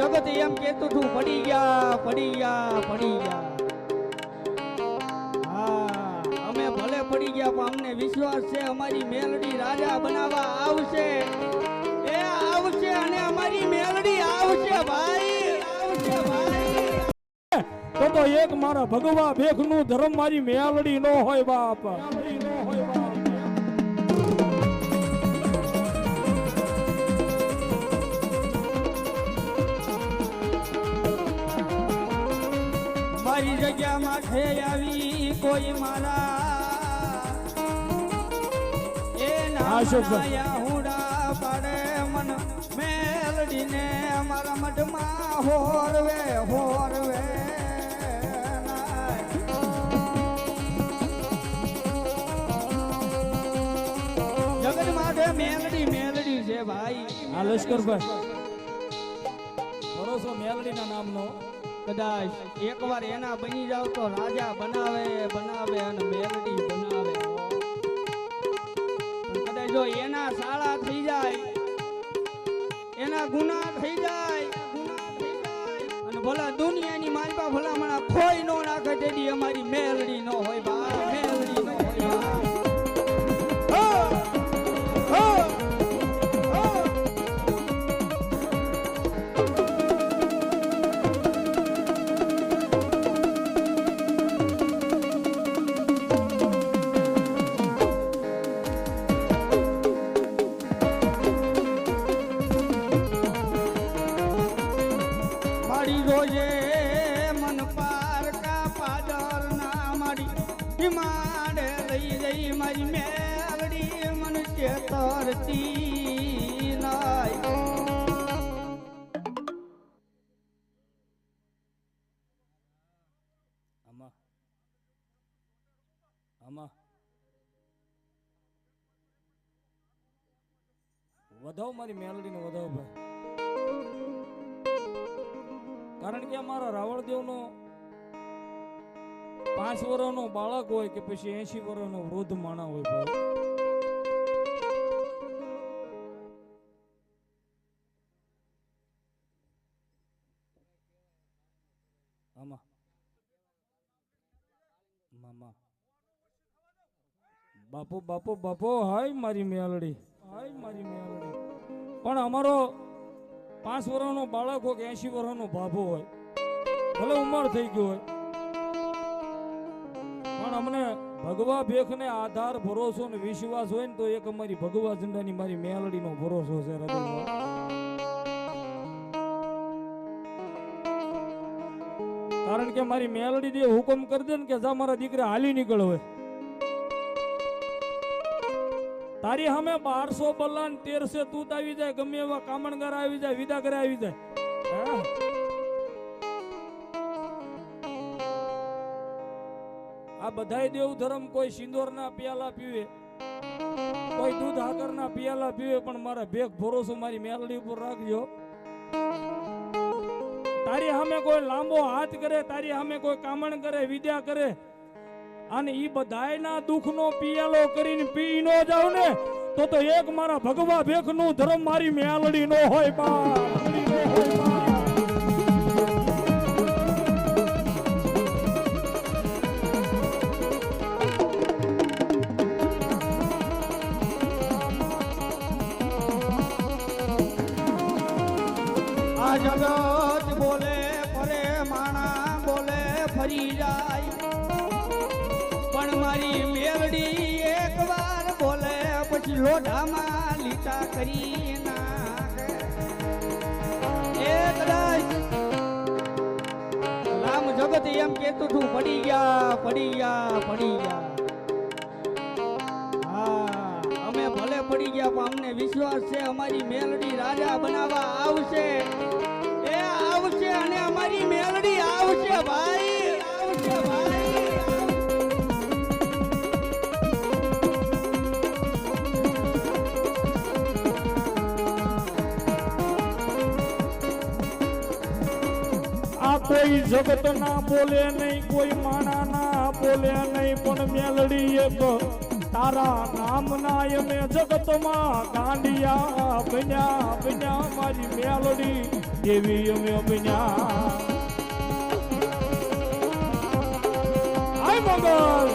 જગત એમ કેતું તું પડી ગયા પડી ગયા પડી ગયા. હા અમે ભલે પડી ગયા પણ અમને વિશ્વાસ છે અમારી મેલડી રાજા બનાવવા આવશે. એ આવશે અને અમારી મેલડી આવશે ભાઈ, આવશે ભાઈ. તો એક મારા ભગવા ભેખ નું ધર્મ મારી મેલડી નો હોય બાપ. મારી જગ્યા માથે આવી કોઈ મારા એ નાયા હુડા પાડે મન મેલડીને મારા મઢમાં હોરવે હોરવે. જગત માટે મેલડી મેલડી છે ભાઈ. આ લશ્કરભાઈ ભરોસો મેલડી ના નામનો. કદાચ એકવાર એના બની જાવ તો રાજા બનાવે બનાવે અને મેલડી બનાવે. કદાચ જો એના સાળા થઈ જાય, એના ગુના થઈ જાય અને ભલા દુનિયાની માલપા ભલામણા કોઈ નો નાખે તેડી અમારી મેલડી નો હોય બા, મેલડી નો હોય બા. રોજે મન પાર કા પાદર ના માડી માંડે લઈ જઈ મારી મેલડી મન ચેતરતી નાય. આમાં આમાં વધાવ મારી મેલડી ને વધાવ ભાઈ. કારણ કે અમારા રાવણદેવનો 5 વર્ષનો બાળક હોય કે પછી 80 વર્ષનો વૃદ્ધ માણા હોય ભાઈ. આમાં મામા બાપો બાપો બાપો હાય મારી મેલડી, હાય મારી મેલડી. પણ અમારો 5 વર્ષનો બાળક હોય કે 80 વર્ષનો ભાભો હોય, ભલે ઉંમર થઈ ગયો હોય, પણ અમને ભગવા ભેખ ને આધાર ભરોસો ને વિશ્વાસ હોય ને તો એક અમારી ભગવા ઝંડાની મારી મેલડી નો ભરોસો છે હૃદયમાં. કારણ કે મારી મેલડી દે હુકમ કરી દે ને કે જા મારા દીકરા હાલી નીકળ હોય, તારી સામે 1200 બલ્લાન 1300 તૂત આવી જાય, ગમે એવા કામણગાર આવી જાય, વિદા કરે આવી જાય. આ બધાય દેવ ધર્મ કોઈ સિંદોરના પિયાલા પીવે, કોઈ દૂધ હાકરના પિયાલા પીવે, પણ મારા ભેખ ભરોસો મારી મેલડી ઉપર રાખજો. તારી સામે કોઈ લાંબો હાથ કરે, તારી સામે કોઈ કામણ કરે, વિદ્યા કરે, અને ઈ બધાયના દુઃખનો પિયાલો કરીને પી નો જાવ ને તો એક મારા ભગવા ભેખ નું ધર્મ મારી મેલડી નો હોય બા. આ જગત બોલે ફરે માણા બોલે ફરી જાય, પણ મારી મેલડી એકવાર બોલે પછી લોઢામાં લીટા કરી નાખે. એ કદાચ રામ જગત એમ કેતું તું પડી ગયા પડી ગયા પડી ગયા. હા અમે ભલે પડી ગયા પણ અમને વિશ્વાસ છે અમારી મેલડી રાજા બનાવવા આવશે. એ આવશે અને અમારી મેલડી આવશે ભાઈ, આવશે ભાઈ. કોઈ જગત ના બોલે નહીં, કોઈ માણા ના બોલે નહીં, પણ મેલડી એક તારા નામ ના એમે જગતમાં ગાંડિયા બન્યા બન્યા મારી મેલડી દેવી અમે બન્યા આય મંગલ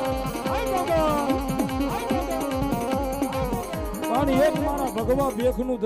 પણ એક મારા ભગવા બેખનું